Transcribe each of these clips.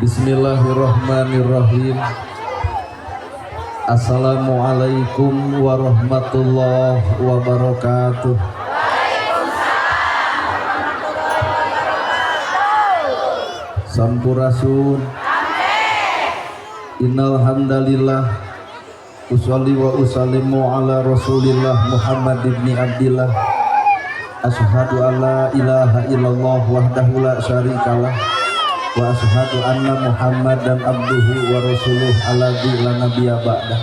Bismillahirrahmanirrahim. Assalamualaikum warahmatullahi wabarakatuh. Sampurasun. Innal hamdalillah usolli wa usallimu ala Rasulillah Muhammad ibni Abdillah. Asyhadu an la ilaha illallah wahdahu la syarikalah wa asyhadu anna Muhammadan abduhu wa rasuluh alladzi la nabiyya ba'dah.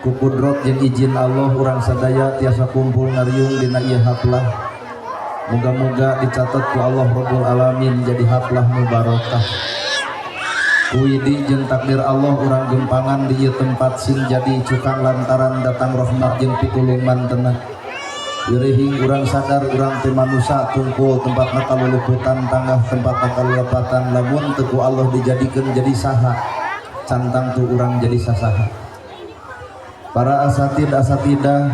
Ku kudrat jeung izin Allah urang sadaya tiasa kumpul ngariung dina ieu haflah. Moga-moga dicatat ku Allah Rabbul Alamin jadi haflah mubarakah. Kuidi jeung takdir Allah urang gempangan di ieu tempat sing jadi cukang lantaran datang rahmat jeung pitulung mantenah. Wirihing urang sadar urang teh manusia tungkul tempat nakaluluputan tanggah tempat nakalulepatan lamun teu ku Allah dijadikeun jadi saha cantang tu urang jadi sasaha. Para asatidah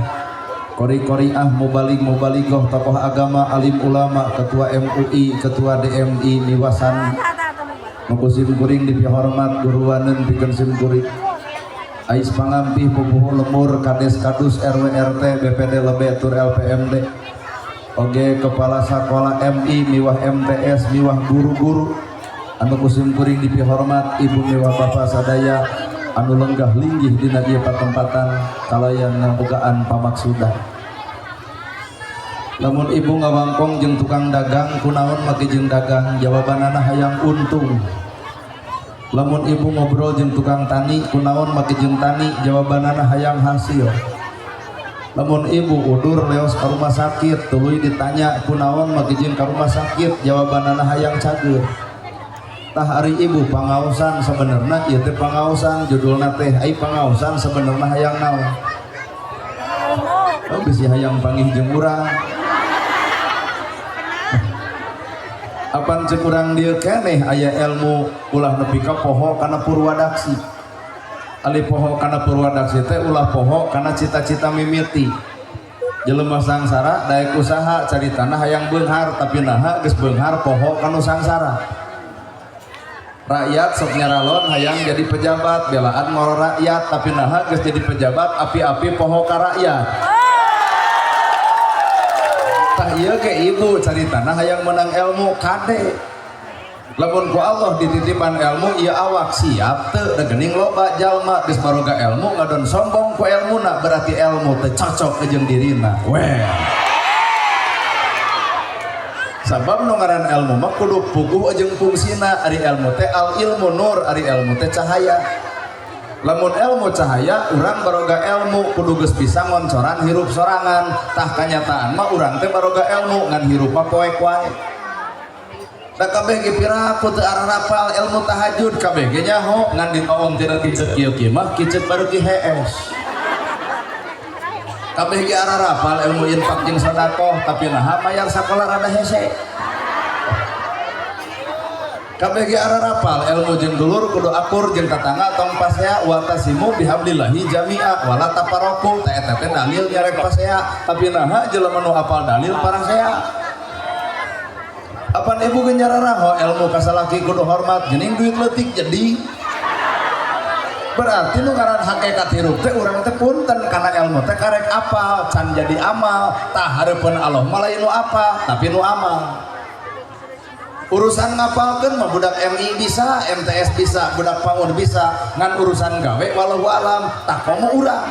kori-koriah mubaligoh tokoh agama alim ulama ketua MUI ketua DMI niwasan makusim kuring dipihormat guruaneun pikeun sim kuring ais pangampih pupuh lemur kades kadus RW RT BPD Lebe tur LPMD oge kepala sakola MI miwah MTS miwah guru-guru anu kusim kuring dipihormat ibu miwah bapak sadaya anu lenggah linggih dina ieu patempatan kalayan ngabogaan pamaksudan. Lamun ibu ngawangkong jeung tukang dagang kunaon make jeung dagang jawabanana hayang untung. Lamun ibu ngobrol jeung tukang tani kunaon make jeung tani jawabanana hayang hasil. Lamun ibu udur leos ka rumah sakit tuluy ditanya kunaon make jeung ka rumah sakit jawabanana hayang cager. Tah ari ibu pangaosan sabenerna ieu teh pangaosan judulna teh ai pangaosan sabenerna hayang naon? Oh bisi hayang panggih jeung urang. Apan ceuk urang dieu keneh aya ilmu ulah nepi ka poho kana purwadaksi. Ali poho kana purwadaksi teh ulah poho kana cita-cita mimiti. Jelema sangsara daek usaha caritana hayang beunghar tapi naha geus beunghar poho kana sangsara. Rakyat sok nyaralon hayang jadi pejabat belaan ngoro rakyat tapi naha geus jadi pejabat api-api poho ka rakyat. Tah ieu ke ibu caritana hayang menang ilmu kade. Lamun ku Allah dititipan ilmu ieu awak siap teu da geuning loba jalma geus baroga ilmu ngadon sombong ku ilmuna berarti ilmu teu cocok jeung dirina. Weh. Sabab nu ngaran ilmu mah kudu puguh jeung fungsina ari ilmu teh al ilmu nur ari ilmu teh cahaya. Lamun ilmu cahaya urang baroga ilmu kudu geus bisa ngoncoran hirup sorangan tah kanyataan mah urang teh baroga ilmu ngan hirup mah poek wae da kabeh ge piraku teu ararapal ilmu tahajud kabeh ge nyaho ngan ditoong tina kiceuk kieu kieu mah kiceuk baru ki hees kabeh ge ararapal ilmu infak jeung sedekah tapi naha mayar sakola rada hese. Kabeh ge ararapal ilmu jeung dulur kudu akur jeung tatangga tong pasea wa tasimu bihablillahi jami'a wala tafarraqu teh eta teh dalil nyarek pasea tapi naha jelema nu apal dalil parasea. Apan ibu ge nyararaho ilmu ka salaki kudu hormat geuning duit leutik jadi berarti nu ngaran hakikat hirup teh urang teh punten kana ilmu teh karek apal can jadi amal tah hareupeun Allah mah lain nu apa tapi nu amal. Urusan ngapalkeun mah budak MI bisa, MTS bisa, budak PAUD bisa, ngan urusan gawe wallahu alam tah komo urang.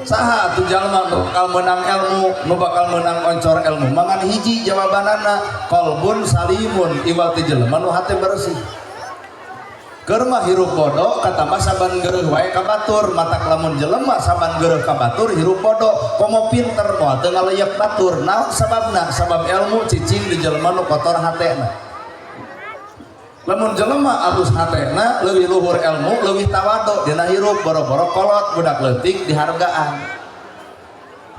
Saha atuh jalma nu bakal meunang ilmu, nu bakal meunang oncor ilmu mangan hiji jawabanana qalbun salimun iwal teh jelema nu hate bersih. Keur mah hirup bodo kata mah saban geureuh wae ka batur matak lamun jelema saban geureuh ka batur hirup bodo komo pinter moal teu ngaleuyep batur naon sababna sabab ilmu cicing di jelema nu kotor hatena. Lamun jelema alus hatena leuwih luhur ilmu leuwih tawadu dina hirup boro-boro kolot budak leutik dihargaan.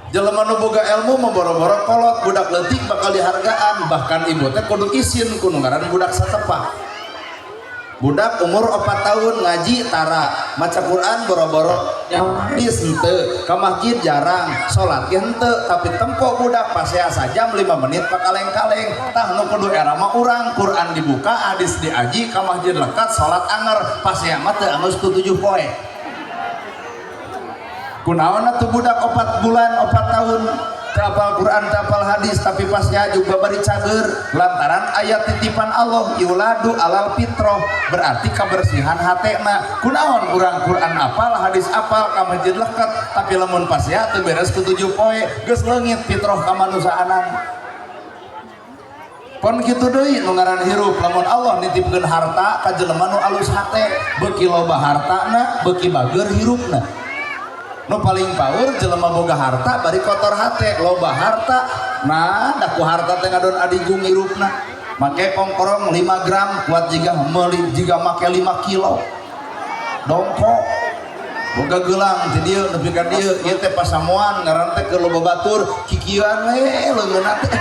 Jelema nu boga ilmu mah boro-boro kolot budak leutik bakal dihargaan bahkan ibu teh kudu isin ku nu ngaran budak satepak. budak umur 4 tahun ngaji tara maca Quran boro-boro hadis henteu ke masjid jarang salat ge henteu tapi tempo budak paseasa jam 5 menit pakaleng-kaleng tah nu kudu era mah urang Quran dibuka hadis diaji ke masjid lekat salat anger pasea mah teu anggeus ku 7 poe kunaon atuh budak 4 bulan 4 tahun hafal Quran hafal hadis tapi pasnya juga bari cager lantaran ayat titipan Allah yuladu alal fitrah berarti kebersihan hatena kunaon urang Quran apal hadis apal ka masjid leket tapi lamun pasnya teu beres ku 7 poe geus leungit fitrah ka manusaanan pon kitu deui nu ngaran hirup lamun Allah nitipkeun harta ka jelema nu alus hate beuki loba hartana beuki bager hirupna nu paling paur jelema boga harta bari kotor hate loba harta nah daku harta teh ngadon adigung hirupna make kongkorong 5 gram kuat jiga meuli jiga make 5 kilo dongko boga gelang ti dieu nepi ka dieu ieu teh pasamuan ngaran teh keur loba batur kikieuan we leungeunna teh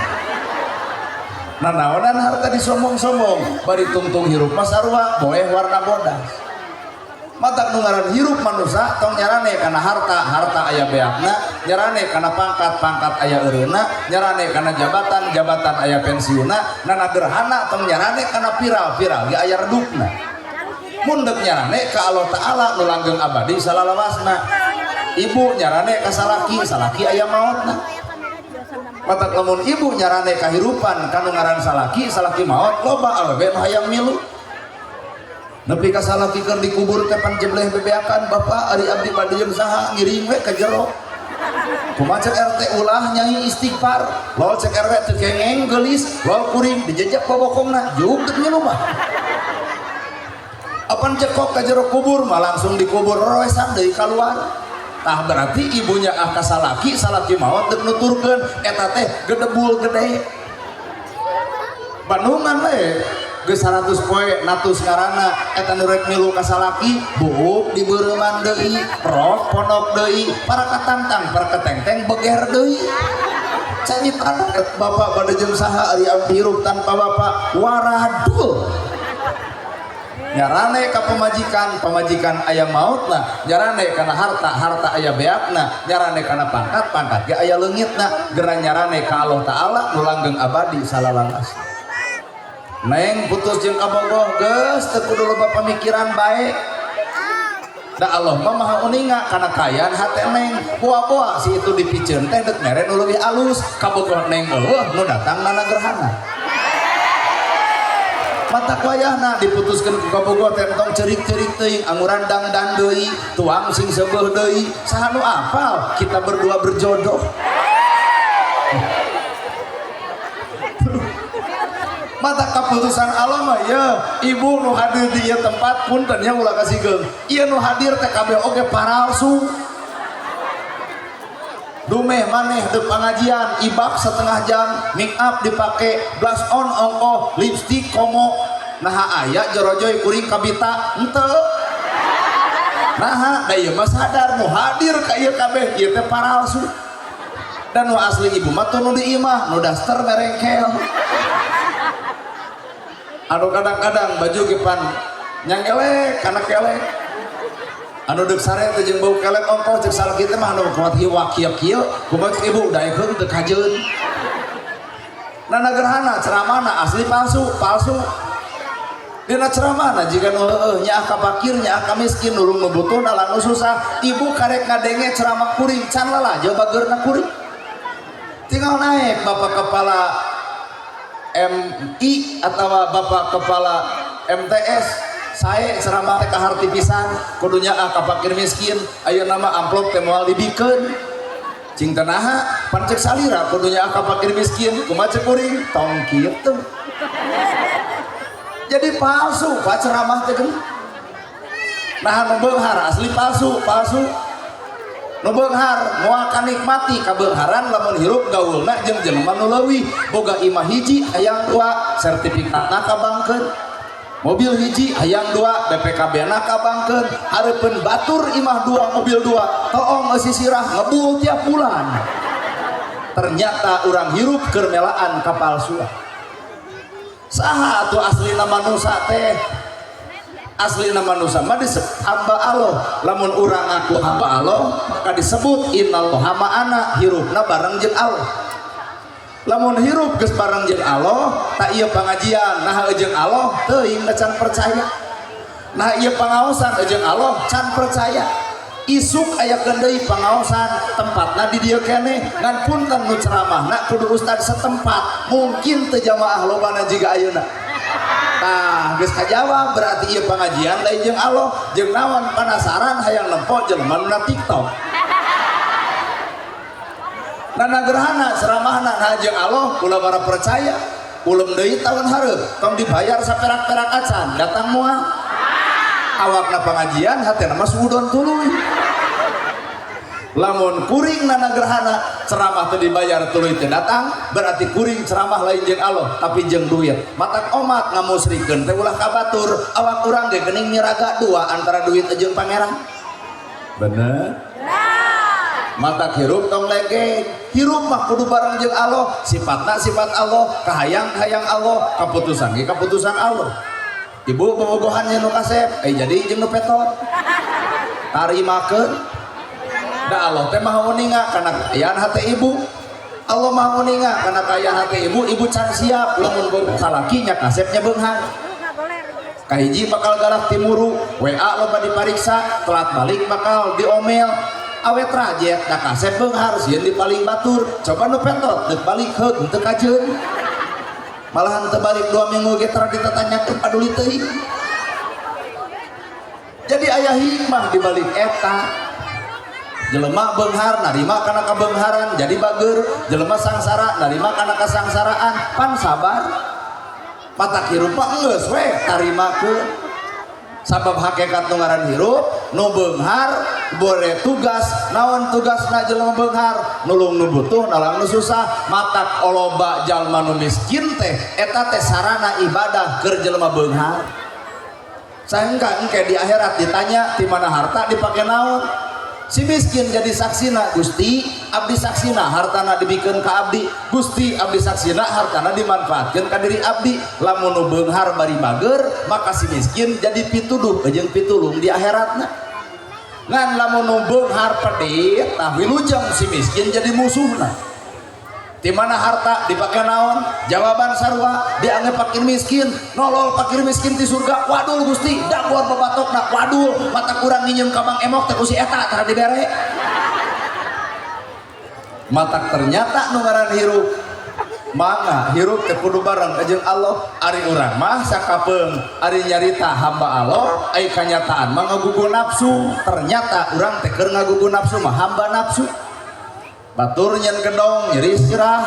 nah naonan harta disombong-sombong bari tungtung hirup mah sarua boeh warna bodas mata nu ngaran hirup manusia tong nyarane kana harta aya beakna nyarane kana pangkat aya eureuna nyarane kana jabatan aya pensiunna nana gerhana tong nyarane kana viral ge aya redupna mun deuk nyarane ka Allah taala nu langgeng abadi salalawasna ibu nyarane ka salaki aya maotna mata lamun ibu nyarane kahirupan kanu ngaran salaki maot loba awewe nu hayang milu nepi ka salaki keur dikubur teh pan jebleh bebeakan bapak ari abdi bade jeung saha ngiring we ka jero kumaha cek RT ulah nyai istighfar lol cek RW teu kengeng geulis lol kuring dijejak bobokongna juk teu ngilu mah apan cekok ka jero kubur mah langsung dikubur roesan deui kaluar tah berarti ibunya ka salaki maot deuk nuturkeun eta teh gedebul gede Bandungan we geus 100 poe natus karana eta nu rek milu ka salaki buuk dibeureman deui rok pondok deui para katantang para ketengteng beger deui carita bapak bade jeung saha ari abdi hirup tanpa bapak waradul nyarane ka pamajikan aya mautna nyarane kana harta aya beakna nyarane kana pangkat ge aya leungitna geura nyarane ka Allah taala nu langgeng abadi salalasna neng putus jeung kabogoh geus teu kudu loba pamikiran bae da Allah mah maha uninga kana kayaan hate neng boa-boa si itu dipikeun teh deuk mere nu leuwih alus kabogoh neng eueuh nu datang nana gerhana mata wayahna diputuskeun ku kabogoh teh entong cerik-cerik teuing anguran dangdang deui tuang sing seubeuh deui saha nu apal kita berdua berjodoh mata keputusan Allah mah ya ibu nu hadir di ieu tempat punten nya ulah kasihkeun ieu nu hadir teh kabeh oge paralsu dumeh maneh teu pangajian ibab setengah jam make up dipake blush on ongkoh lipstick komo nah aya jorojoy kuring kabita henteu nah da ieu mah sadar nu hadir ka ieu kabeh ieu teh paralsu dan nu asli ibu mah teu nu di imah nu daster merengkel anu kadang-kadang baju gepan nyang elek kana kelek anu deuk sare teh jeung bau kelek ongkoh cek salaki teh mah anu kuat hiwak kieu kumaha ibu daekeun teu kajeun nana gerhana ceramahna asli palsu dina ceramahna jika nu heueuh nyaah ka fakir nyaah ka miskin nulung nu butuh dalam nu susah ibu karek ngadenge ceramah kuring can lalajo bageurna kuring tinggal naik bapak kepala MI atau bapak kepala MTS saya ceramah teh kaharti pisan kudunya ka fakir miskin aya nama amplop teh moal dibikeun cing tanaha pancek salira kudunya ka fakir miskin kumaha cek kuring tong kitu jadi palsu pak ceramah teh nah nu beunghar asli palsu nu beunghar moal kanikmati kabeungharan lamun hirup gaulna jeung jelema nu leuwih boga imah hiji hayang 2 sertifikatna kabangkeun mobil hiji hayang 2 BPKB-na kabangkeun hareupeun batur imah 2 mobil 2 toong sisirah ngebul tiap bulan ternyata urang hirup keur melaan kapalsuan saha atuh aslina manusia teh asli nama manusia mah disebut hamba Allah. Lamun urang aku hamba Allah maka disebut innallaha ma'ana, hirupna bareng jeung Allah. Lamun hirup geus bareng jeung Allah tak ieu pangajian nah jeung Allah teuing can percaya. Nah ieu pangaosan jeung Allah can percaya. Isuk ayakeun deui pangaosan tempatna di dieu keneh ngan punten nu ceramahna kudu ustad setempat mungkin teu jamaah lobana jiga ayeuna. Nah geus kajawab berarti ieu pangajian lain jeung Allah jeung naon penasaran hayang nempo jelema nu na TikTok. Nana gerhana ceramahna nah jeung Allah ulah bara percaya ulem deui tahun hareup tong dibayar saperak-perak acan datang moal awakna pangajian hatena mah suudon tuluy. Lamun kuring nana gerhana ceramah teu dibayar tuluy teu datang berarti kuring ceramah lain jeung Allah tapi jeung duit. Matak omat ngamusrikeun teh ulah kabatur awak urang ge geuning miraga dua antara duit jeung pangeran. Bener? Matak hirup tong lege hirup mah kudu bareng jeung Allah sifatna sifat Allah kahayang-hayang Allah kaputusan ge kaputusan Allah. Ibu bobogohannya nu kasep jadi jeung nu petot tarimakeun da Allah teh mah uninga kana kayaan hate ibu. Allah mah uninga kana kayaan hate ibu. Ibu can siap lamun salaki nya kasepnya beunghar kahiji bakal galak timuru WA loba dipariksa telat balik bakal diomel awet rajet da kasep beunghar sieun dipaling batur coba nu petot deuk balik heug teu kajeun malahan teu balik 2 minggu ge tara ditatanyakeun paduli teuing. Jadi aya hikmah di balik eta. Jelema beunghar narima kana kabeungharan jadi bageur, jelema sangsara narima kana kasangsaraan pan sabar. Matak hirup mah geus we tarimakeun. Sabab hakikat nu ngaran hirup nu beunghar bore tugas naon tugasna jelema beunghar nulung nu butuh nalang nu susah. Matak loba jalma nu miskin teh eta teh sarana ibadah keur jelema beunghar. Sangka engke di akhirat ditanya di mana harta dipake naon. Si miskin jadi saksina Gusti abdi saksina hartana dibikeun ka abdi Gusti abdi saksina hartana dimanfaatkeun ka diri abdi. Lamun nu beunghar bari bageur maka si miskin jadi pituduh jeung pitulung di akhiratna. Ngan lamun nu beunghar pedit tah wilujeng si miskin jadi musuhna. Di mana harta dipake naon? Jawaban sarua dianggap fakir miskin, nolol fakir miskin di surga. Wadul Gusti, daguar babatokna. Wadul, mata kurang nginjem ka Bang Emok teh ku si eta tara dibere. Matak ternyata nu ngaran hirup. Mangga hirup teh kudu bareng jeung Allah. Ari urang mah sakapeung ari nyarita hamba Allah, ai kanyataan mah ngagugu nafsu. Ternyata urang teh keur ngagugu nafsu mah hamba nafsu. Batur nyen gedong nyeri sirah,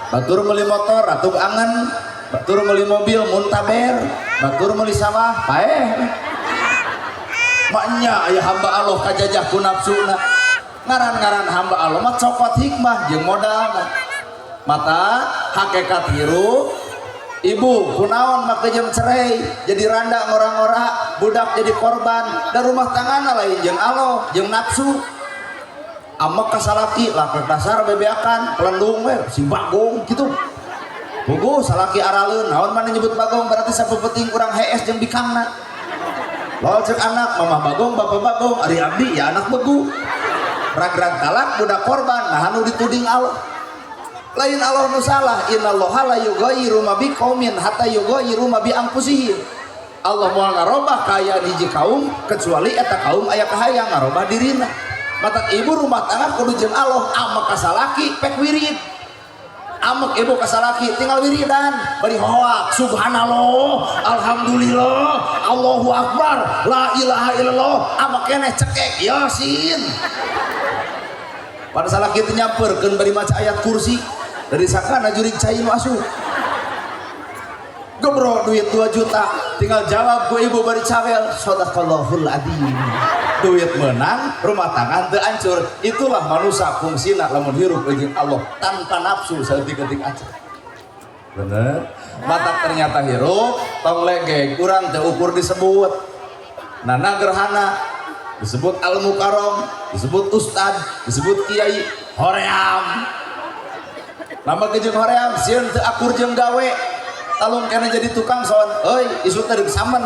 batur meuli motor atuh angen, batur meuli mobil muntaber, batur meuli sawah paeh. Maknya aya hamba Allah kajajah ku nafsuna. Ngaran-ngaran hamba Allah mah cokot hikmah jeung modalna. Mata hakikat hirup ibu kunaon make jeung cerai jadi randa ngora-ngora budak jadi korban dan rumah tanggana lain jeung Allah jeung nafsu. Amek kasalaki lah dasar bebeakan pelendung we si bagong gitu bogo salaki araleun naon mana nyebut bagong berarti sapepeting kurang HS jeung bikangna lol cek anak mamah bagong bapak bagong ari abdi ya anak begu rag-rag talak budak korban nah anu dituding Allah lain Allah nu salah innallaha la yughayyiru ma biqaumin hatta yughayyiru ma bi anfusihim. Allah moal ngarobah kaya hiji kaum kecuali eta kaum aya kahayang ngarobah dirina. Matak ibu rumah tangga kudu jeung Allah amek kasalaki pek wirid amek ibu kasalaki tinggal wiridan bari hoak subhanallah alhamdulillah Allahu akbar la ilaha illallah amek keneh cekek yasin pada salaki teh nyamperkeun bari maca ayat kursi dari sakana jurig cai nu asuh gebro duit 2 juta tinggal jawab ku ibu bari cawel sadaqallahul adzim duit menang rumah tangga teu hancur. Itulah manusia fungsina lamun hirup jeung Allah tanpa nafsu saeutik-eutik aja. Bener? Mata ternyata hirup tong legeg urang teh ukur disebut nana gerhana disebut al mukarram disebut ustad disebut kiai hoream. Nama jeung hoream sieun teu akur jeung gawe talung kana jadi tukang soan euy isu teh deuk samen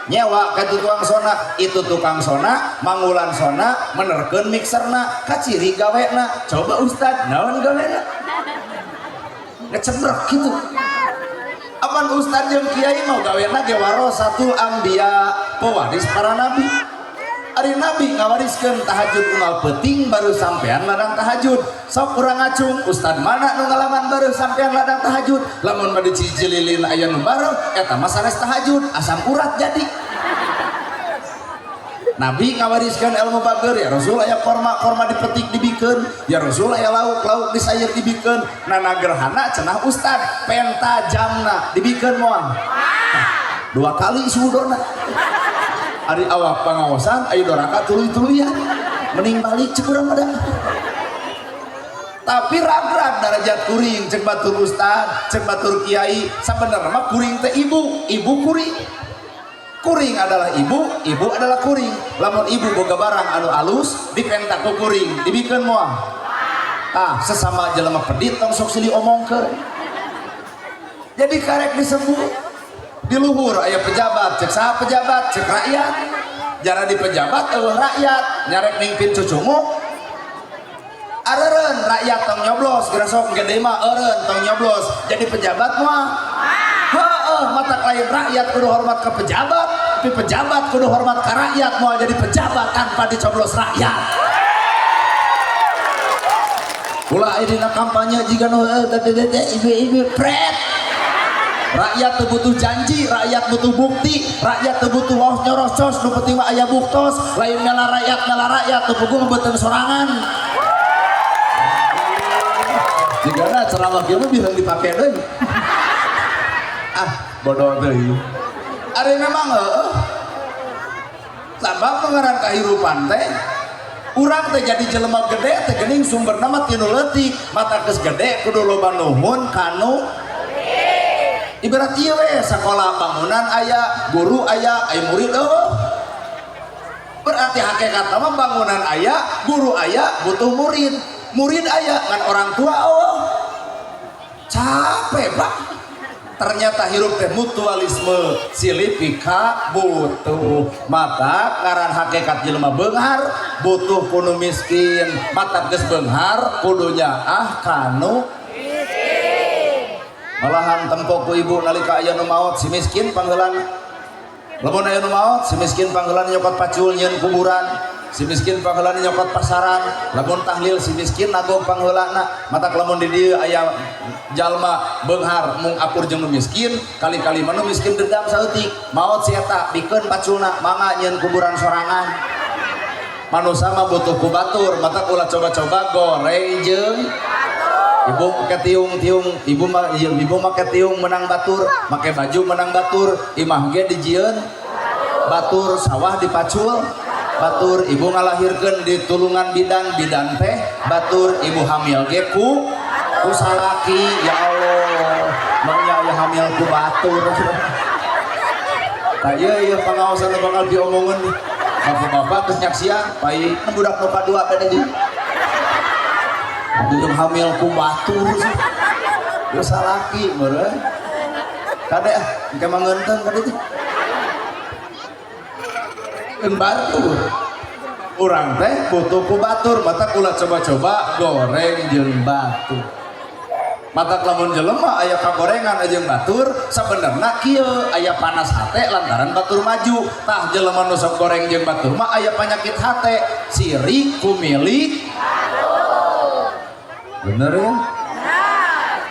nyewa ke tukang sona, itu tukang sona mangulan sona menerkeun mixerna kaciri gawena. Coba Ustad naon gawena ngecebrek gitu. Apan Ustad jeung kiai mau gawena ge warasatul anbiya, pewaris para nabi. Ari nabi ngawariskeun tahajud unggal peuting baru sampean ladang tahajud. Sok urang ngacung Ustad mana nu ngalaman baru sampean ladang tahajud. Lamun bade cicililin aya nu bareng eta mah sanes tahajud asam urat jadi. Nabi ngawariskeun ilmu bager, ya Rasul aya korma dipetik dibikeun, ya Rasul aya lauk disayeur dibikeun. Nana gerhana cenah Ustad penta jamna dibikeun moal. 2 kali suudona. Ari awak pangaosan ayo doraka tuluy-tuluyan mending balik cek urang ada. Tapi ragrag darajat kuring cek batur Ustad, cek batur kiai, sabenerna mah kuring teh ibu kuring. Kuring adalah ibu adalah kuring. Lamun ibu boga barang anu alus dipenta ku kuring dibikeun moal. Sesama jelema pedit tong sok silih omongkeun. Jadi karek disebut di luhur aya pejabat, cek saha pejabat, cek rakyat. Jara di pejabat eueuh rakyat nyarek mingpin cucunguk. Areureun rakyat tong nyoblos, geura sok gede mah eureun tong nyoblos. Jadi pejabat mah mata lain rakyat kudu hormat ke pejabat, tapi pejabat kudu hormat ke rakyat. Moal jadi pejabat tanpa dicoblos rakyat. Ulah dina kampanye jika nu ibu-ibu pret. Rakyat teu butuh janji, rakyat butuh bukti, rakyat teu butuh waos nyorocos, nu penting mah aya buktos. Lain ngala rakyat teu puguh meubeutkeun sorangan. Jigana ceramah kieu mah bisa dipake deui. Bodoh deui. Ari memang sabab pengaran kahirupan teh urang teh jadi jelema gede teh geuning sumberna mah tinu leutik. Mata geus gede kudu loba nuhun kanu ibarat ieu we sakola bangunan aya, guru aya murid berarti hakikat mah bangunan aya, guru aya, butuh murid aya ngan orang tua capek Pak. Ternyata hirup teh mutualisme silih pika butuh. Mata ngaran hakikat jelema beunghar butuh kudu miskin. Mata geus beunghar kudu nyaah kanu malahan tempo ku ibu nalika aya nu maot si miskin panggelan. Lamun aya nu maot si miskin panggelan nyokot pacul nyeun kuburan, si miskin panggelan nyokot pasaran. Lamun tahlil si miskin nagong pangheulana. Matak lamun di dieu aya jalma beunghar mung akur jeung nu miskin, kali-kali mah nu miskin dendam saeutik. Maot si eta pikeun paculna mangga nyeun kuburan sorangan. Manusia mah butuh ku batur, matak ulah coba-coba goreng jeung ibu make tiung-tiung, ibu make tiung menang batur, make baju menang batur, imah ge dijieun batur, sawah dipacul batur, ibu ngalahirkeun di tulungan bidan teh batur, ibu hamil ge ku salaki. Ya Allah mangnya aya hamil ku batur. Tah ieu pangaosan bakal diomongkeun bapak-bapak geus nyaksian pai budak nu kadua teh deui yang hamil ku batur sih dosa laki meureun kade engke mangeunteung kade teh batur urang teh butuh ku batur. Mata ulah coba-coba goreng jeung batur. Mata lamun jelema aya kagorengan jeung batur sabenerna kieu aya panas hate lantaran batur maju. Tah jelema nu sok goreng jeung batur mah aya panyakit hate sirik kumilik bener ya?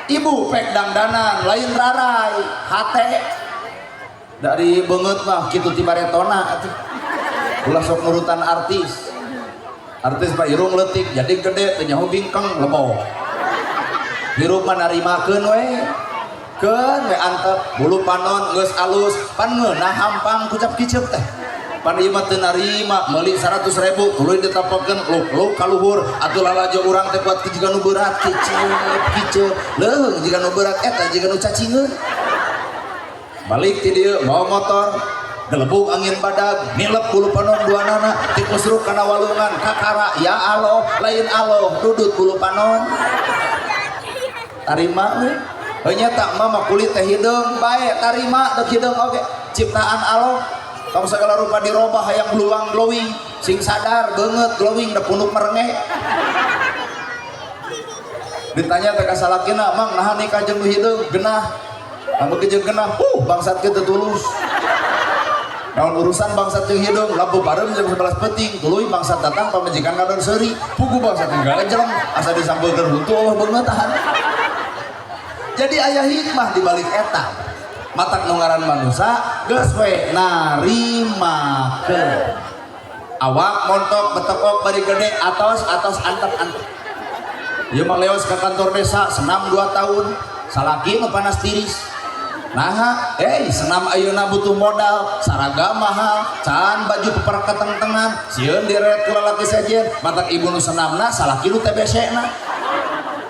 Ibu pek dangdanan lain rarai hate dari banget mah kitu ti baretona atuh. Ulah sok nurutan artis Pak irung leutik jadi gede teh nyaho bingkeng lebo. Hirup mah narimakeun we. Keun we antep bulu panon geus alus pan ngeunah hampang kucap kicep teh. Pan ieu mah teu narima meuli 100.000 tuluy ditapakeun luk kaluhur atuh lalajo urang teh kuat jiga nu berat kicep leuheung jiga nu berat eta jiga nu cacingeun. Balik ti dieu bawa motor gelebuk angin badag nilep bulu panon duanana tikus ruk kana walungan kakara ya Allah lain Allah dudut bulu panon tarima we nya tak mah kulit teh hideung bae tarima dek hideung oge ciptaan Allah tong segala rupa dirobah hayang beluang glowing sing sadar banget glowing da punduk merengeh ditanya teh ka salakina mang nahan nikah jeung nu hideung genah anu ke jeung genah bangsat kieu teu tulus naon urusan bangsat jeung hideung lampu bareng jam 11 peting tuluy bangsat datang pamajikan ngadon seuri pugu bangsat enggak jelem asa disampeukeun huntu Allah beungeut tahan. Jadi aya hikmah di balik eta matak nu ngaran manusia geus we narimakeun awak montok betekok bari gede atos antep ieu mah leos ka kantor desa senam 2 tahun salaki nu panas tiris nah senam ayeuna butuh modal saragam mahal can baju peper keteng-tengan sieun direret ku lalaki sejen matak ibu nu senamna salaki nu TBC na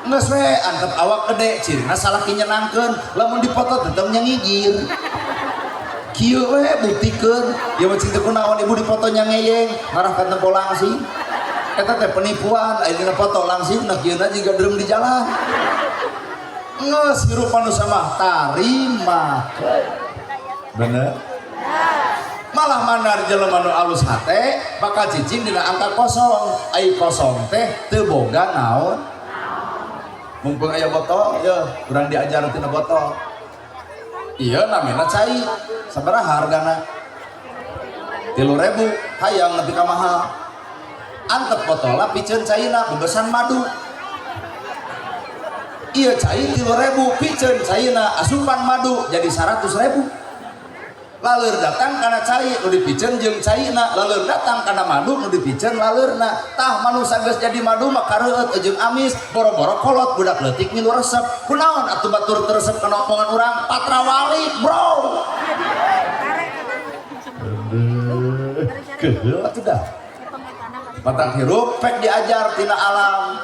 geus we antep awak gede cirina salaki nyenangkeun lamun dipoto tetep nyangigir kieu we buktikeun ieu mah cinta kunaon ibu dipoto nyangeyeng ngarah ka tempo langsing eta teh penipuan ayeuna foto langsing nah kieuna jiga dreum di jalan geus hirup manusia mah tarima bener malah mandar jelema nu alus hate bakal cicing dina angka kosong ai kosong teh teu boga naon mumpung aya botol ya kurang diajar tina botol iya namina cai sabaraha hargana 3.000 hayang nepi ka mahal antep botolna piceun caina bebesan madu iya cai 3.000 piceun caina asupan madu jadi 100.000 laleur datang karena cai nu dipiceun jeung caina laleur datang karena madu nu dipiceun laleurna tah manusia geus jadi madu mah kareueut jeung amis boro-boro kolot budak leutik milu resep kunaon atuh batur teresep kana omongan urang patrawali bro keheul atuh dah matang hirup pek diajar tina alam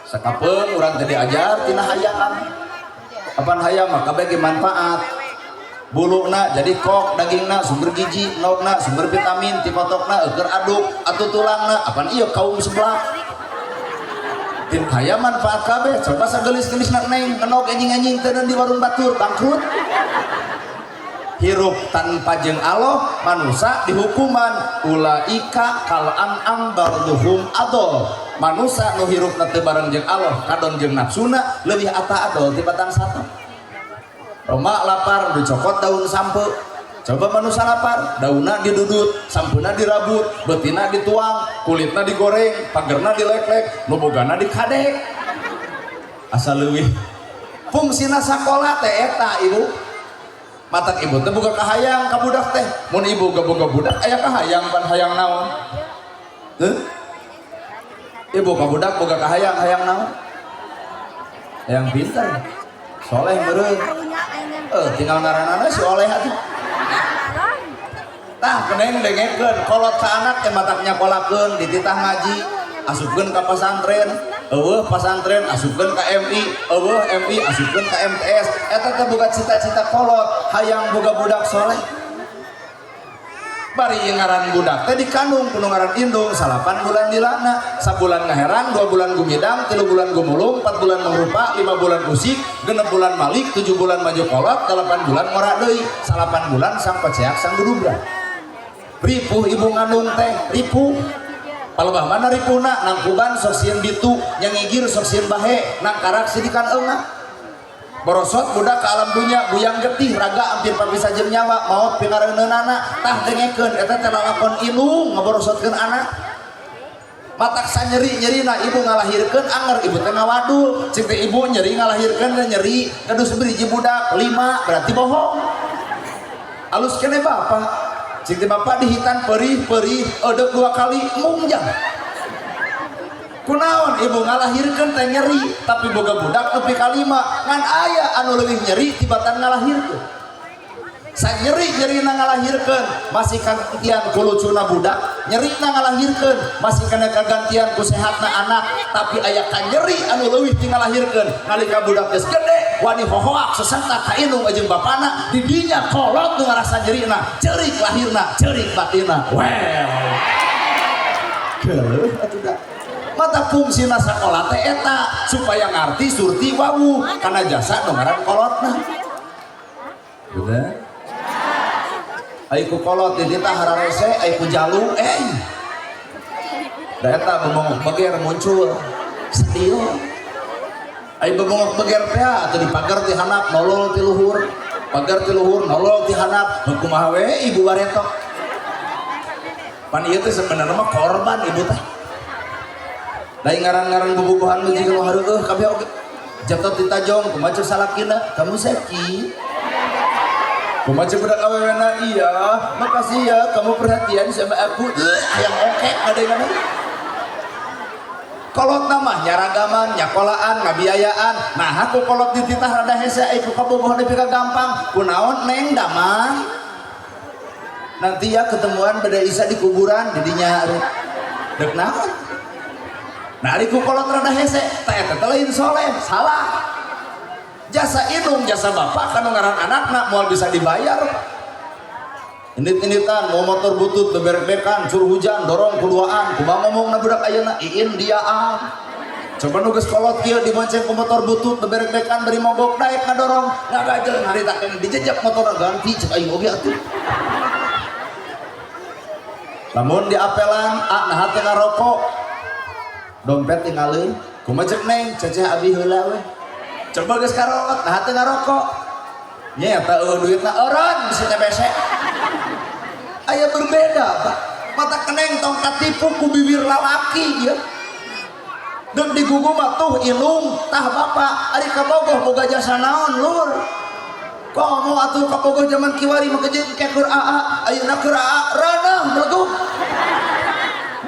sakapeung urang teh diajar tina hayang apaan hayang mah kabeh manfaat buluna jadi kok dagingna sumber gizi naukna sumber vitamin tipotokna euker aduk atuh tulangna apaan ieu kaum sebelah tin hayang manfaat kabeh coba sagelis-gelisna neng ngenog anjing-anjing teu di warung batur bangkrut hirup tanpa jeung Allah manusia dihukuman ulaika kal an'am barduhum adol manusia nu hirupna teu bareng jeung Allah kadon jeung nafsuna leuwih ata adol ti batang satu Roma lapar dicokot daun sampe coba manusia lapar daunna didudut sampuna dirabut betina dituang kulitna digoreng pagerna dilek-lek lobogana dikadek asal leuwih fungsina sakola teh eta ibu matak ibu teh boga kahayang ka budak teh mun ibu boga budak aya kahayang pan hayang naon ibu ka budak boga kahayang hayang naon hayang pintar soleh meureun tinggal ngaranana si oleh atuh tah keneng dengekeun kolot ka anak teh matak nyakolakeun dititah ngaji asupkeun ka pesantren eueuh pesantren asupkeun ka MI eueuh MI asupkeun ka MTS eta teh boga cita-cita kolot hayang boga budak soleh bari ngaran budak teh dikandung kudu ngaran indung 8 bulan dilana sabulan ngaherang 2 bulan gumidang 3 bulan gumulung 4 bulan mangrupa 5 bulan usik 6 bulan malik 7 bulan maju kolot 8 bulan ngora deui 8 bulan sang peceak sang dudubra ripuh ibu ngandung teh ripuh palebah mana ripuhna nangkuban sok sieun bitu nyangigir sok sieun bahe nang karak sidikan eungna borosot budak ke alam dunia buyang getih raga hampir papisah jeung nyawa maot pingareunana tah dengekeun eta teh lalakon indung ngaborosotkeun anak matak sanyeri-nyerina ibu ngalahirkeun anger ibu teh ngawadul cing teh ibu nyeri ngalahirkeun nyeri kadus beriji budak 5 berarti bohong alus keneh bapak cing teh bapak dihitan perih eudeuh 2 kali mungjang kunaon ibu ngalahirkeun teh nyeri tapi boga budak nepi ka 5 ngan aya anu leuwih nyeri tibatan ngalahirkeun sanyeri-nyerina ngalahirkeun masih kagantian ku lucuna budak nyerina ngalahirkeun masih kana kagantian ku sehatna anak tapi aya ka nyeri anu leuwih ti ngalahirkeun nalika budak geus gede wani hohoak sesanta ka indung jeung bapana di dinya kolot nu ngarasa nyerina ceurik lahirna ceurik batinna well keuleuh atuh da mata fungsina sakola teh eta supaya ngarti surti wawu kana jasa nu ngaran kolotna bener ai ku kolot di titah hararese ai ku jalu da eta bebongok beger muncul sadio ai bebongok beger teh atuh di pagar ti handap nolol ti luhur pagar ti luhur nolol ti handap kumaha we ibu baretok pan ieu teh sebenarnya mah korban ibu teh da ngaran-ngaran bubuhan nu jiga hareueuh kabeh oge jatuh ti tajong kumaha salakina kamu seki kumaha budak awewena iya makasih ya kamu perhatian sama aku yang oke ada yang kolot nama nyaragaman nyakolaan ngabiayaan nah aku kolot di titah rada hese iku kabogoh nepi ka gampang kunaon neng damang nanti ya ketemuan beda isa di kuburan didinya dek naon nah ariku kolot rada hese teh eta lain soleh salah jasa indung jasa bapak kanu ngaran anakna moal bisa dibayar indit-inditan mau motor butut beberek-bekan suruh hujan dorong keluaan kumaha ngomongna budak ayeuna iin diaan coba nu geus kolot kieu dibonceng ku motor butut beberek-bekan beri mogok daek ngadorong ngagajel ngaritakeun dijejak motorna ganti cek aing oge atuh lamun di apelan nah teh ngarokok dompet tinggalin kumaha cek neng ceceh abi heula we coba geus karot nah teh ngarokok nya eta duitna eureun bisa besek aya berbeda Pak mata keneng tongkat tipu ku bibir lalaki ya dan di gugu mah tuh ilung tah bapak ari kabogoh boga jasa naon lur kok mau atuh kabogoh zaman kiwari mah kejeun keur aa ayeuna keur aa ranah blegug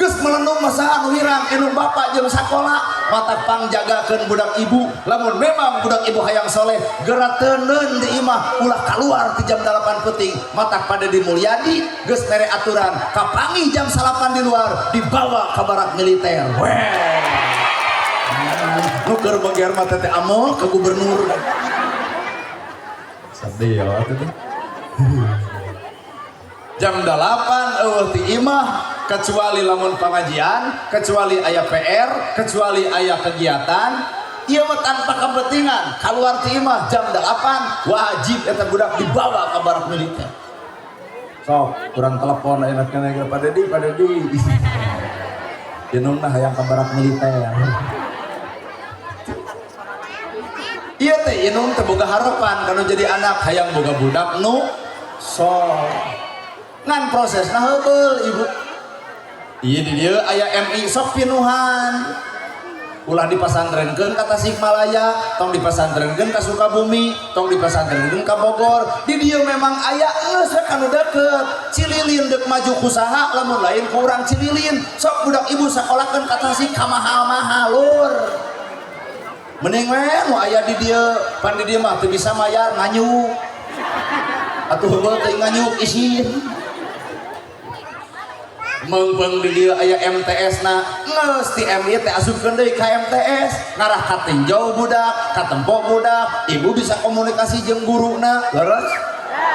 geus melendung masa anu hirang ilung bapak jeung sakola mata pangjagakeun budak ibu lamun memang budak ibu hayang soleh geura teuneun di imah ulah keluar ti jam 8 peuting mata pada dimulyadi geus mere aturan kapangi jam 8 di luar dibawa ke barak militer nu keur beger mah teh amol ke gubernur sadio atuh jam 8 eueuh ti imah kecuali lamun pengajian kecuali aya PR kecuali aya kegiatan ieu mah tanpa kepentingan keluar ti imah jam 8 wajib eta budak dibawa ke barak militer sok kurang telepon enak keneh pada di jenungna hayang ke barak militer ieu teh inung teh boga harapan kana jadi anak hayang boga budak nu sol ngan prosesna heubeul ibu iya di dia aya MI sok pinuhan ulah dipasantrenkeun ka Tasikmalaya tong dipasantrenkeun ka Sukabumi tong dipasantrenkeun ka Bogor di dia memang aya geus kanu deukeut Cililin deuk maju kusaha lamun lain ku urang Cililin sok budak ibu sakolahkeun ka Tasik ka mahal-mahal lur mending we nu aya di dia pan di dia mah teu bisa mayar nganyuk atuh heubeul teh nganyuk isin mengpeng di dia aya MTS na ngeus ti MI teh asupkeun deui ka MTS ngarah ka tinjau budak ka tempo budak ibu bisa komunikasi jeung guruna leres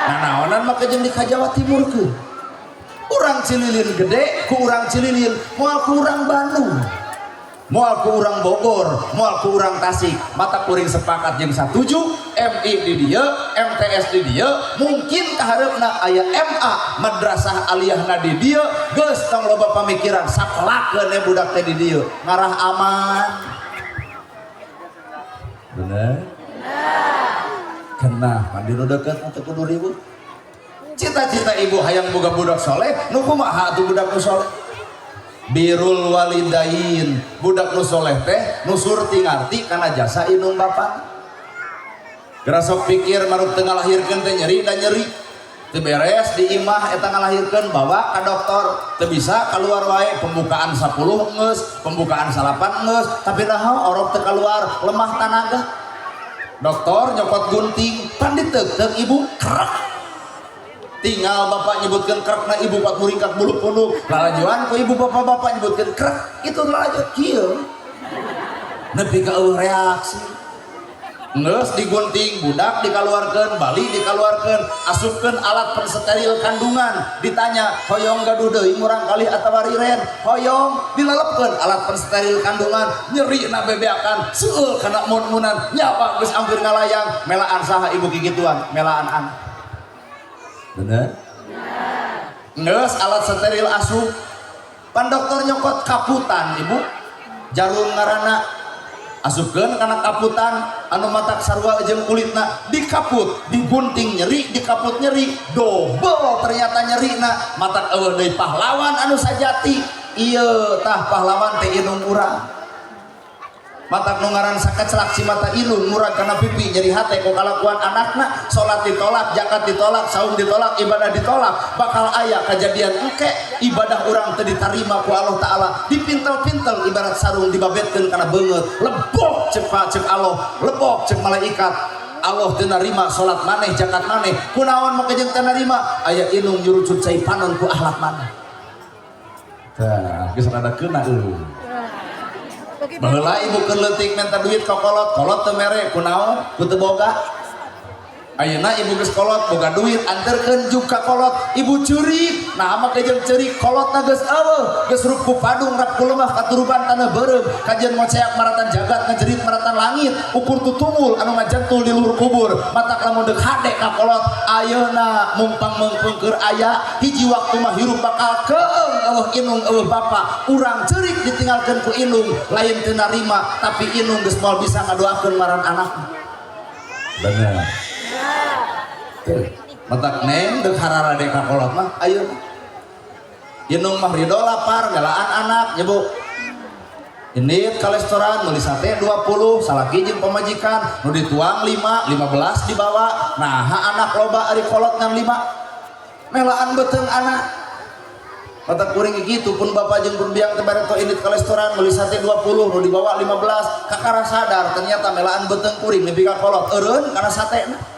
nah naonan mah kejem di ka Jawa Timur ke urang Cililin gede ku urang Cililin moal ku urang Bandung moal ku urang Bogor moal ku urang Tasik mata kuring sepakat jeung satuju MI di dia MTS di dia mungkin kahareupna aya MA madrasah aliyahna di dia geus tong loba pamikiran sakolahkeun budak teh di dia ngarah aman bener kenah mandi nu deukeut atuh kudu ribut cita-cita ibu hayang boga budak soleh nu kumaha atuh budak nu soleh birrul walidain budak nu soleh teh nu surti ngarti kana jasa indung bapak geura sok pikir maruk teu ngalahirkeun teh nyeri dan nyeri teu beres di imah eta ngalahirkeun bawa ka dokter teu bisa kaluar wae pembukaan 10 geus pembukaan 8 geus tapi naha orok teu kaluar lemah tanaga dokter nyokot gunting pan diteug-teug ibu krek tinggal bapak nyebutkan krek na ibu pat muringkak bulu punduk lalajuan ku ibu bapak-bapak nyebutkan krek itu lalajuan kieu nepi ka eueuh reaksi geus digunting budak dikaluarkeun bali dikaluarkeun asupkeun alat pensteril kandungan ditanya hoyong gaduh deui murang kali atawa riren hoyong dilelepkeun alat pensteril kandungan nyeri na bebeakan seueur kana mun-munan nyapa geus hampir ngalayang melaan saha ibu kikituan melaan anak bener ngeus alat steril asup pan dokter nyokot kaputan ibu jarum ngaranna asupkeun kana kaputan anu matak sarua jeung kulitna dikaput digunting nyeri dikaput nyeri double ternyata nyerina matak eueuh deui pahlawan anu sajati ieu tah pahlawan teh inung urang matak nu ngaran sakecelak si mata ilung murag kana pipi nyeri hate ku kalakuan anakna salat ditolak zakat ditolak saum ditolak ibadah ditolak bakal aya kejadian engke ibadah urang teu ditarima ku Allah taala dipintel-pintel ibarat sarung dibabetkeun kana beungeut lebok ceuk Allah lebok ceuk malaikat Allah teu narima salat maneh zakat maneh kunaon make jeung teu narima aya inung nyurucut cai panon ku akhlak maneh tah geus rada keuna eueuh baheula ibu keur leutik minta duit ka kolot teu mere kunaon ku teu boga ayeuna ibu geus kolot boga duit anterkeun juk ka kolot ibu ceurik nah mah jeung ceurik kolotna geus eueuh geus rup ku padung rap ku lemah katuruban tanah beureum kajeun ngoceak maratan jagat ngajerit maratan langit ukur tutumul anu ngajantul di luhur kubur matak lamun deuk hade ka kolot ayeuna mumpang meungpeung keur aya hiji waktu mah hirup bakal keung eueuh inung eueuh bapa urang ceurik ditinggalkeun ku inung lain teu narima tapi inung geus moal bisa ngadoakeun maran anakna bener matak neng deuk harara dek ka kolot mah ayeuna inung mah ridho lapar galaan anak nya bu ini ka restoran meuli sate 20 salaki jeung pamajikan nu dituang 15 dibawa nah anak loba ari kolot ngan 5 melaan beuteung anak matak kuring kitu pun bapak jeung pun biang teh bare to indit ka restoran meuli sate 20 nu dibawa 15 kakara sadar ternyata melaan beuteung kuring nepi ka kolot eureun kana satena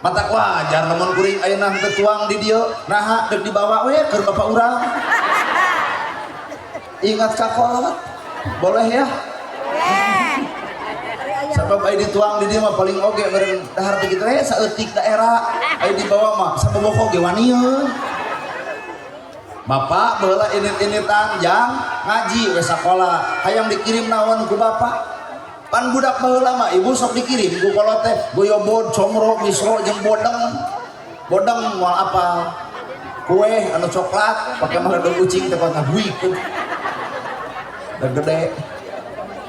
matak wajar lamun kuring ayeuna teu tuang di dieu naha deuk dibawa we keur bapak urang ingat ka kolot boleh ya sabab aya dituang di dieu mah paling oge bareng dahar teh kitu saeutik daerah aya dibawa mah saboboko ge wanieun bapak baheula init-initan jang ngaji we sakola hayang dikirim naon ku bapak pan budak baheula mah ibu sok dikirim ku kolot teh goyobod comro misro jeung bodeng moal apa kue anu coklat pake mah ada kucing teh pantah buikeun da gede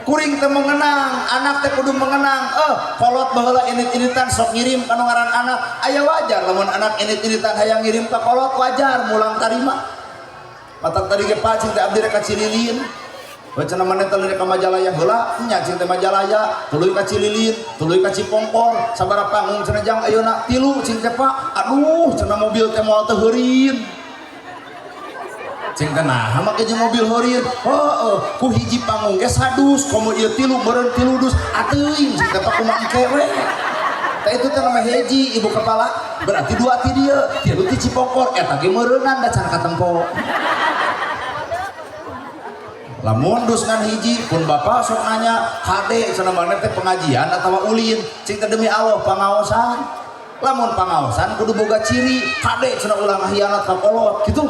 kuring teh mengenang anak teh kudu mengenang kolot baheula init-initan sok ngirim kanu ngaran anak aya wajar lamun anak init-initan hayang ngirim ka kolot wajar mulang tarima matak tadi ge pacing teh abdi rek kacililin bacana maneh teh ka Majalaya heula nya cing teh Majalaya tuluy ka Cililin tuluy ka Cipongkor sabaraha panggung cenah jang ayeuna 3 cing teh Pak aduh cenah mobil teh moal teu heureun cing teh naha make jeung mobil heureun heueuh ku hiji panggung ge sadus komo ieu 3 beureun 3 dus ateuing cing teh Pak kumaha engke we teh itu teh nama hiji ibu kepala berarti 2 ti dieu 3 ti Cipongkor eta ge meureunan da can katempo lamun dus ngan hiji pun bapak sok nanya hade cenah maneh teh pengajian atawa ulin cing teh demi Allah pangaosan lamun pangaosan kudu boga ciri hade cenah ulah ngahianat ka kolot gitu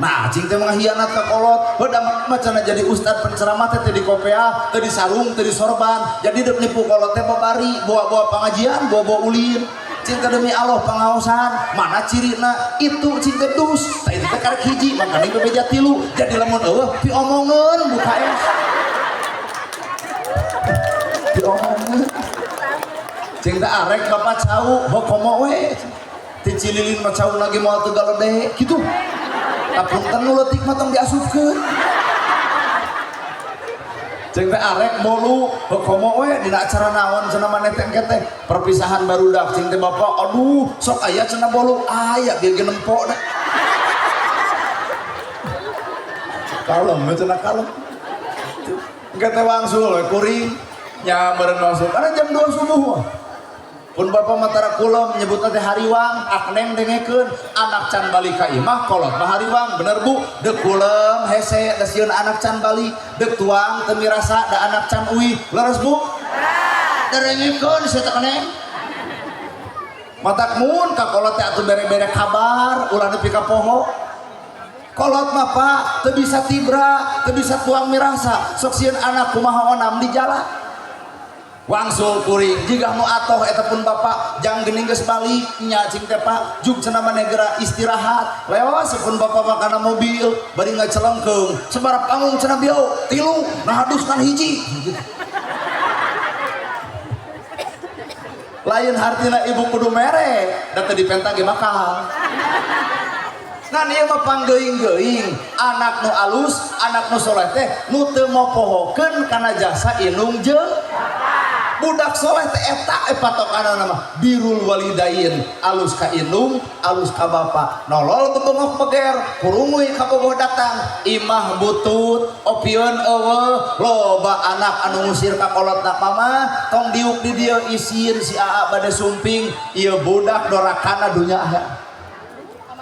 nah cing teh ngahianat ka kolot heuda mah cenah jadi ustad penceramah teh di kopea teh di sarung teh di sorban jadi deuk nipu kolot teh babari bawa pengajian bawa ulin cinta demi Allah pangaosan mana cirina itu cinta dus teh itu karek hiji makanya bebeja 3 jadi lamun eueuh diomongeun buka es diomongeun cinta arek bapak cau hokomo we ti Cililin mah cau lagi moal teu galede kitu tapunten nu leutik mah tong diasupkeun ceng teh arek bolu hokomo we dina acara naon cenah maneh teh teh perpisahan barudak cing teh bapak aduh sok aya cenah bolu aya biar ge nempo da kalem cenah kalem engke teh wangsul we kuring nya meureun wangsul karena jam 2 subuh pun bapak matara kulom nyebut teh hariwang akneng dengekeun anak can bali ka imah kolot mah hariwang bener bu deuk kulem hese da sieun anak can bali deuk tuang teu mirasa da anak can uwi leres bu derengekeun sia teh keneng matak mun ka kolot teh atuh bere-bere kabar ulah nepi ka poho kolot mah pak teu bisa tibra teu bisa tuang mirasa sok sieun anak kumaha onam di jalan wangsul kuring jika nu atoh eta pun bapak jang geuning geus balik nya cing teh Pak juk cenah maneh geura istirahat lewat sepun bapak makana mobil bari ngacelengkeung sebarap panggung cenah bieu 3 nah haduskan hiji lain hartina ibu kudu mere da teu dipenta ge bakal ngan ieu mah panggeuing-geuing anak nu alus anak nu soleh teh nu teu mopohokeun kana jasa indung jeung budak soleh teh eta patokanna mah birrul walidain alus ka indung alus ka bapa nolol teu bengok beger kurunguy ka bogoh datang imah butut opieun eueuh loba anak anu ngusir ka kolotna mama tong diuk di dieu isin si aa bade sumping ieu budak dorakana dunya aya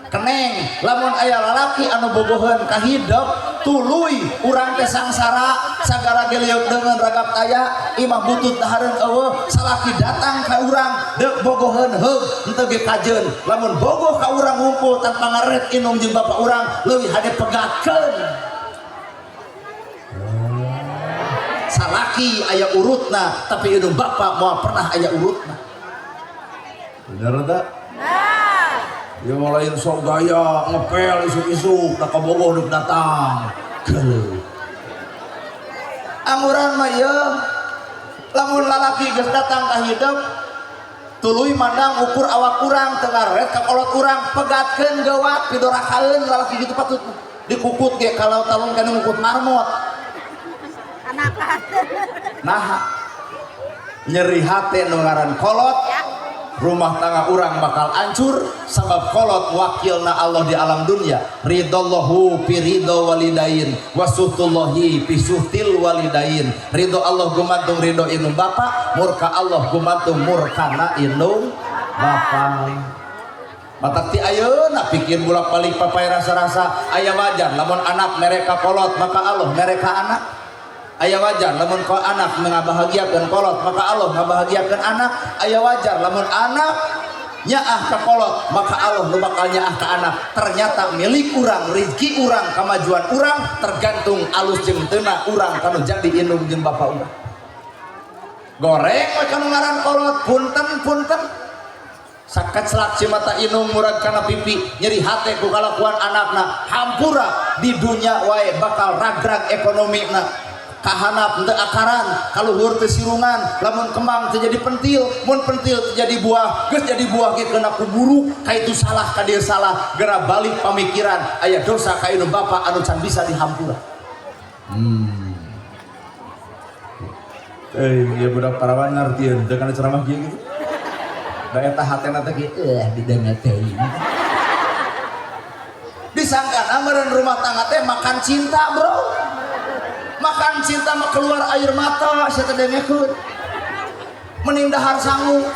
keneng lamun aya lalaki anu bogoheun ka hideuk tuluy urang teh sangsara sagara geliuk dengan ragap taya imah butut dahareun eueuh salaki datang ka urang deuk bogoheun heug henteu ge kajeun lamun bogoh ka urang ngumpul tanpa ngaret inung jeung bapa urang leuwih hade pegatkeun salaki aya urutna tapi inung bapa moal pernah aya urutna bener tak? Ya lain sok gaya ngepel isuk-isuk da kabogoh deuk datang geuleuh amuran mah ieu lamun lalaki geus datang ka hideuk tuluy mandang ukur awak urang teu ngaret ka kolot urang pegatkeun geuwat pidorakaeun lalaki kitu patut dikukut ge kalau talun kana ngukut marmot nah nyeri hate nu ngaran kolot rumah tangga urang bakal hancur sabab kolot wakilna Allah di alam dunia ridallahu fi ridho walidain wasuhtullahi fi suhtil walidain ridho Allah gumantung ridho indung bapa murka Allah gumantung murkana indung bapa matak ti ayeuna pikir bolak-balik papai rasa-rasa aya wajar lamun anak mereka kolot maka Allah mereka anak aya wajar lamun ko anak ngabahagiakeun kolot maka Allah ngabahagiakeun anak aya wajar lamun anak nyaah ka kolot maka Allah nu bakal nyaah ka anak ternyata milik urang rezeki urang kamajuan urang tergantung alus jeung teuna urang kanu jadi indung jeung bapa urang goreng we kanu ngaran kolot punten sakat selak cimata inung murag kana pipi nyeri hate ku kalakuan anakna hampura di dunia wae bakal ragrag ekonomina kahanap teu akaran kaluhur teu sirungan lamun kembang teu jadi pentil mun pentil teu jadi buah geus jadi buah ge keuna kuburu ka itu salah ka dieu salah geura balik pamikiran aya dosa ka indung bapa anu can bisa dihampura ya budak parawan ngartieun teu kana ceramah kieu gitu da eta hatena teh didengar teuing disangkan meureun rumah tangga teh makan cinta bro makan cinta mah keluar air mata sia teh dengekeun mending dahar sangu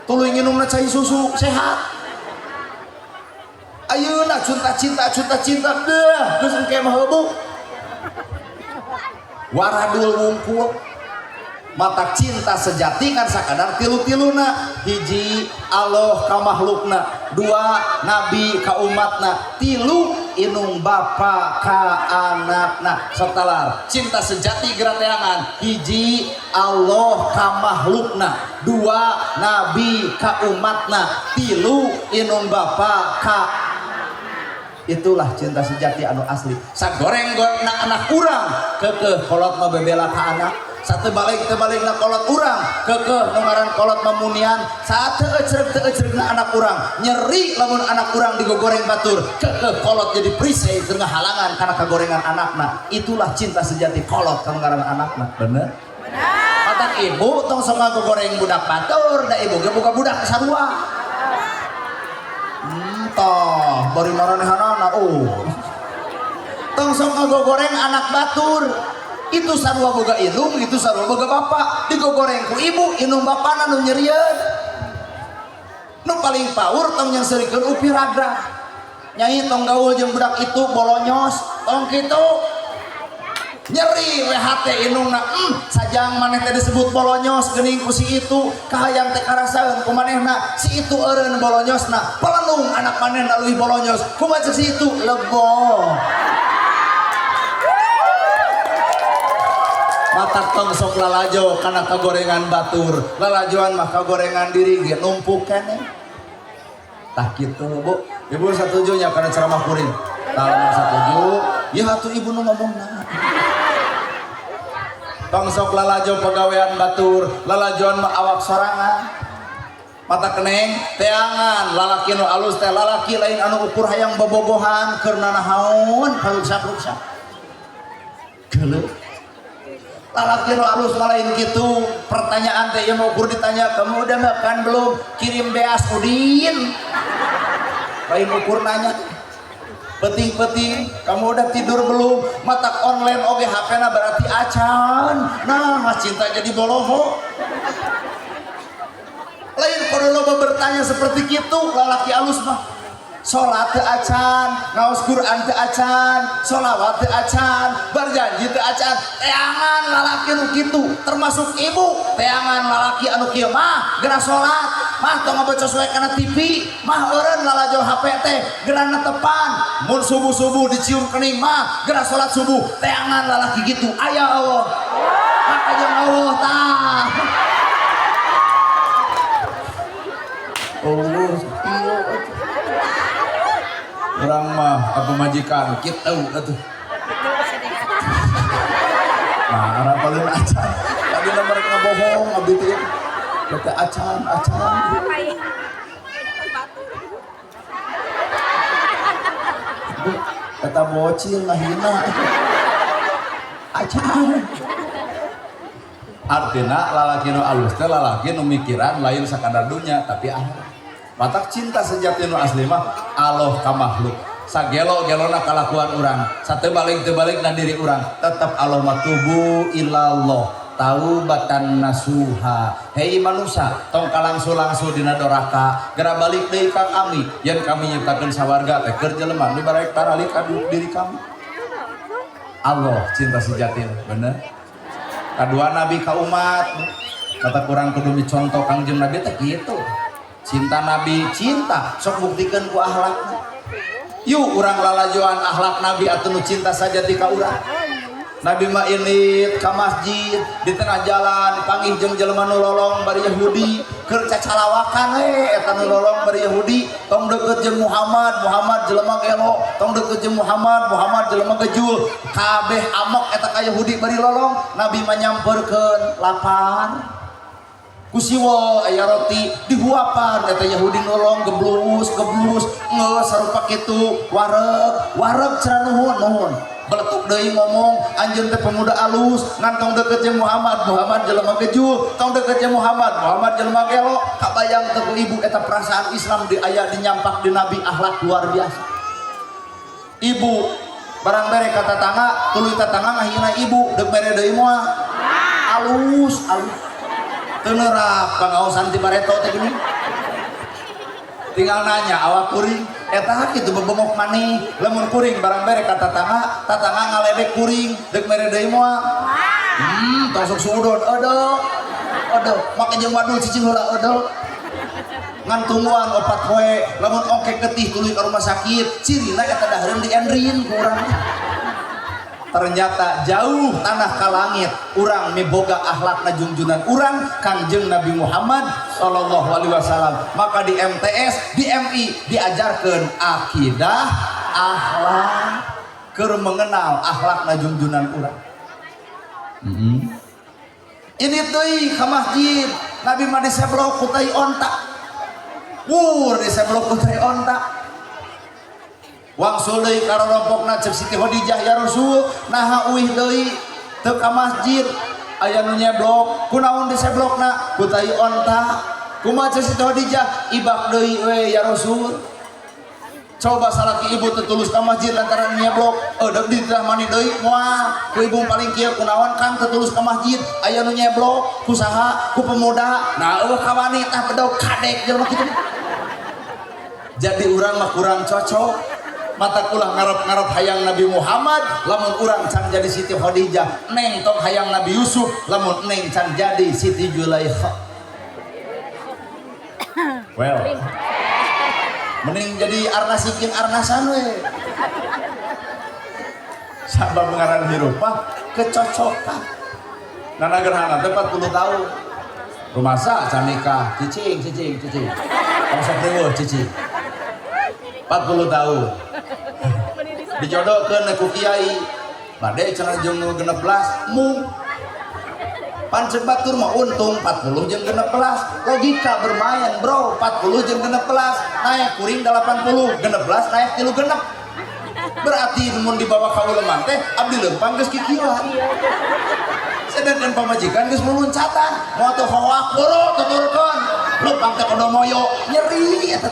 tuluy nginumna cai susu sehat ayeuna cinta deuh geus engke mah heubuh waradul wungkul mata cinta sejati kan sakadar tilu-tiluna hiji Allah ka makhlukna dua nabi ka umatna tilu inung bapa ka anakna satalar cinta sejati gerateangan hiji Allah ka makhlukna dua nabi ka umatna tilu inung bapa ka itulah cinta sejati anu asli sagoreng anak urang keukeuh kolot mah bebela ka anak satu balik na kolot urang keukeuh nu ngaran kolot mamunian saat teu ecreg-ecregna anak urang nyeri lamun anak urang digogoreng batur keukeuh kolot jadi perisai teu ngahalangan kana kagorengan anakna itulah cinta sejati kolot kana ngaran anakna bener matak ibu tong sok ngagogoreng budak batur da ibu ge boga budak sarua toh bari maranehanana tong sok ngagogoreng anak batur itu sarua boga indung itu sarua boga bapa digogoreng ku ibu indung bapana nu nyerieun nu paling paur tong yang serikeun upi ragrag nyai tong gaul jeung budak itu bolonyos tong kitu nyeri we hate indungna sajang maneh teh disebut bolonyos geuning ku si itu kahayang teh karasaeun ku manehna si itu eureun bolonyosna pelenung anak manehna leuwih bolonyos kumaha si itu lebo matak tong sok lalajo karena kagorengan batur lalajoan mah kagorengan diri ge numpuk keneh tah kitu Bu ibu satujunya karena ceramah kuring kalau satuju ya atuh ibu nu ngomongna tong sok lalajo pagawean batur lalajoan mah awak sorangan mata keneng teangan lalaki nu alus teh lalaki lain anu ukur hayang bobogohan keur nanahaun paruksa-paruksa geuleuh lalaki nu alus lain gitu pertanyaan teh yang ukur ditanya kamu udah makan belum kirim beas udin lain ukur nanya penting-penting kamu udah tidur belum matak online oge HP-na berarti acan nah cinta jadi boloho lain kudu loba bertanya seperti gitu lalaki alus mah sholat teu acan ngaos Quran teu acan sholawat teu acan berjanji teu acan teangan lalaki anu kitu termasuk ibu teangan lalaki anu kieu mah geura sholat mah tong ngabaca soe kana TV mah eureun lalajo HP teh geura netepan mun subuh-subuh dicium kening mah geura sholat subuh teangan lalaki gitu aya Allah maka jeung Allah tah oh orang mah apa majikan kita atuh nah arah paling acan tadi nomor ngebohong abdi teh kata acan kata bocil ngahina acan artina lalaki nu alus teh lalaki nu mikiran lain sakadar dunya tapi akhirat matak cinta sejati nu asli mah Allah ka makhluk sagelo-gelona kalakuan urang satebalik-tebalik na diri urang tetep Allah matubu ilallah taubatan nasuha hei manusia tong kalangsu-langsu dina doraka geura balik deui ka kami yen kami nyiptakeun sawarga teh keur jelema nu barek taralik ka diri kami Allah cinta sejati bener kadua nabi ka umat kata kurang kudu micontoh kangjeng nabi teh kitu cinta nabi cinta sok buktikeun ku akhlakna yuk urang lalajoan akhlak nabi atuh nu cinta sajati ka urang nabi mah ilit ka masjid di tengah jalan panggih jeung jelema nu lolong bari Yahudi keur cacalawakan eta nu lolong bari Yahudi tong deukeut jeung Muhammad jelema gelo tong deukeut jeung Muhammad jelema gejul kabeh amok eta ka Yahudi bari lolong nabi mah nyampeurkeun lapar kusiwa aya roti dihuapan eta Yahudi nolong geblus ngeus sarupa kitu wareg cenah nuhun beletuk deui ngomong anjeun teh pemuda alus ngantong deukeut jeung Muhammad jelema keju tong deukeut jeung Muhammad jelema gelo kabayang teh ku ibu eta perasaan Islam di aya dinyampak di nabi akhlak luar biasa ibu barang bere kata tangga tuluy tatangga ngahina ibu deuk mere deui moal alus tenerap pangaosan ti bareto teh gini tinggal nanya awak kuring eta kitu bebengok maneh lamun kuring barang bere ka tatangga ngaledek kuring deuk mere deui moal tong sok suudon aduh make jeung wadul cicing heula aduh ngan tungguan opat poe lamun ongke getih tuluy ka rumah sakit cirina eta dahareun diendrin ku urang ternyata jauh tanah ka langit urang miboga akhlakna junjunan urang Kangjeng Nabi Muhammad sallallahu alaihi wasallam maka di MTS di MI diajarkeun akidah akhlak keur mengenal akhlakna junjunan urang ini teuy ka masjid Nabi mah diseblok ku tai onta diseblok ku tai onta wangsul deui ka rompokna cek Siti Khadijah ya Rasul naha uih deui teu ka masjid aya nu nyeblok kunaon diseblokna ku tai onta kumaha cek Siti Khadijah ibak deui we ya Rasul coba salaki ibu teu tulus ka masjid lantaran nyeblok deuk ditah mani deui moal ku ibu paling kieu kunaon kan teu tulus ka masjid aya nu nyeblok ku saha ku pemuda nah eueuh ka wanita bedog kadek jelema kitu jadi urang mah kurang cocok mata kulah ngarep hayang Nabi Muhammad lamun urang can jadi Siti Khadijah neng tong hayang Nabi Yusuf lamun neng can jadi Siti Zulaikha well mending jadi arnasikin arnasan we sabab ngaran hirup mah kecocokan Nana gerhana 40 tahun. Rumasa can nikah, cicing. Konsep dewe cicing. 40 tahun. Dijodohkeun ku kiai. Bade cenah jeung 16 mung. Pan cek batur mah untung 40 jeung 16. Logika bermain, bro. 40 jeung 16 naik kuring 80, 16 naik 3 genep. Berarti mun dibawa ka uleman teh abdi leumpang geus kikieuan. Sedangkan pamajikan geus muluncatan, moal teu hoak boro tuturkeun. Leumpang teh kudu moyo nyeri eta.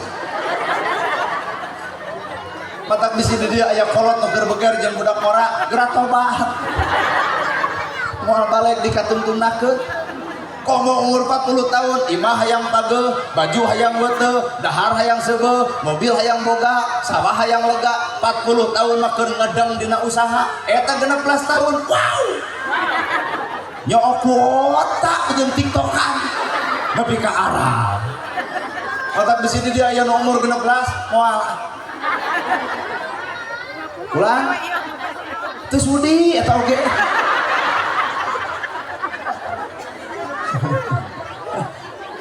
Matak bisi di dia aya kolot nu keur beger jeung budak mora, geura tobat. Moal balik dikatungtungnakeun. Komo umur 40 tahun, imah hayang pageuh, baju hayang weuteuh, dahar hayang seubeuh, mobil hayang boga, sawah hayang lega. 40 tahun mah keur ngedeng dina usaha, eta 16 tahun. Wow. Nyook kuota jeung tiktokan nepi ka Arab. Matak bisi di dia aya nu umur 16 moal. Pulang. Teu sudi eta oge.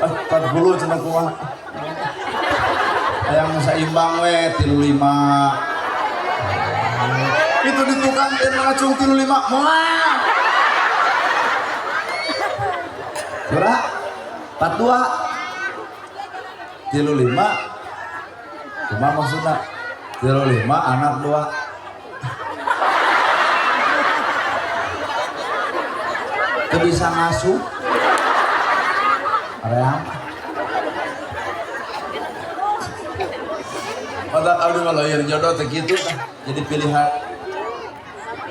40 cenah kumaha hayang saimbang we 35 itu di tukang teh ngacung 35 moal berapa 42 35 kumaha maksudna 35 anak 2 teu bisa ngasuh aream. Matak abdi mah lain jodoh teh kitu tah. Jadi pilihan.